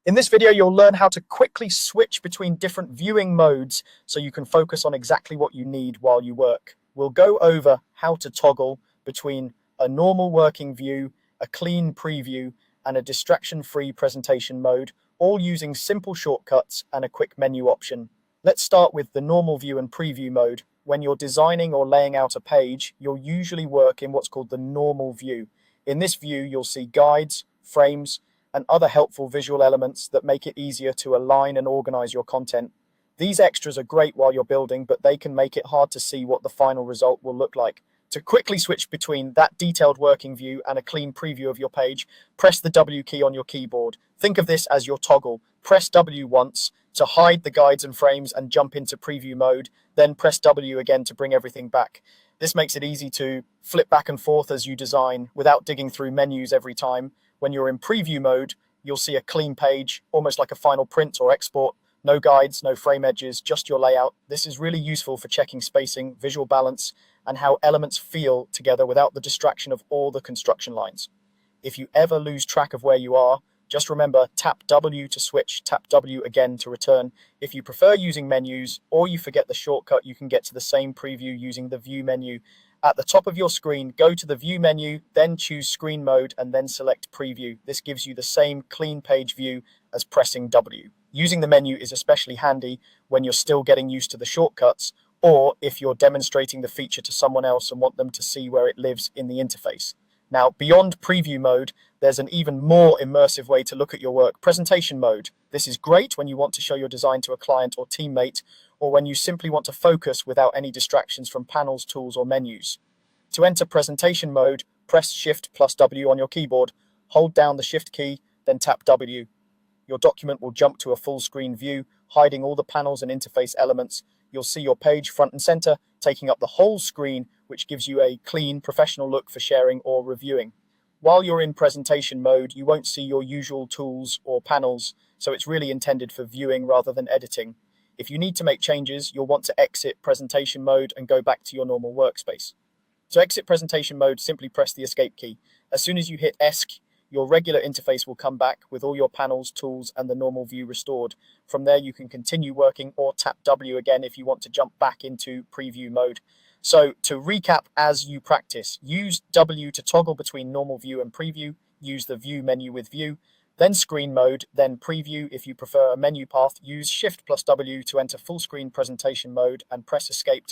In this video, you'll learn how to quickly switch between different viewing modes so you can focus on exactly what you need while you work. We'll go over how to toggle between a normal working view, a clean preview, and a distraction-free presentation mode, all using simple shortcuts and a quick menu option. Let's start with the normal view and preview mode. When you're designing or laying out a page, you'll usually work in what's called the normal view. In this view, you'll see guides, frames, and other helpful visual elements that make it easier to align and organize your content. These extras are great while you're building, but they can make it hard to see what the final result will look like. To quickly switch between that detailed working view and a clean preview of your page, press the W key on your keyboard. Think of this as your toggle. Press W once to hide the guides and frames and jump into preview mode, then press W again to bring everything back. This makes it easy to flip back and forth as you design without digging through menus every time. When you're in preview mode, you'll see a clean page, almost like a final print or export. No guides, no frame edges, just your layout. This is really useful for checking spacing, visual balance, and how elements feel together without the distraction of all the construction lines. If you ever lose track of where you are, just remember tap W to switch, tap W again to return. If you prefer using menus or you forget the shortcut, you can get to the same preview using the view menu. At the top of your screen, go to the view menu, then choose screen mode and then select preview. This gives you the same clean page view as pressing W. Using the menu is especially handy when you're still getting used to the shortcuts, or if you're demonstrating the feature to someone else and want them to see where it lives in the interface. Now, beyond preview mode, there's an even more immersive way to look at your work, presentation mode. This is great when you want to show your design to a client or teammate, or when you simply want to focus without any distractions from panels, tools, or menus. To enter presentation mode, press Shift plus W on your keyboard, hold down the Shift key, then tap W. Your document will jump to a full screen view, hiding all the panels and interface elements. You'll see your page front and center, taking up the whole screen, which gives you a clean, professional look for sharing or reviewing. While you're in presentation mode, you won't see your usual tools or panels, so it's really intended for viewing rather than editing. If you need to make changes, you'll want to exit presentation mode and go back to your normal workspace. To exit presentation mode, simply press the Escape key. As soon as you hit ESC, your regular interface will come back with all your panels, tools, and the normal view restored. From there, you can continue working or tap W again if you want to jump back into preview mode. So to recap as you practice, use W to toggle between normal view and preview, use the view menu with view, then screen mode, then preview. If you prefer a menu path, use Shift plus W to enter full screen presentation mode and press Escape to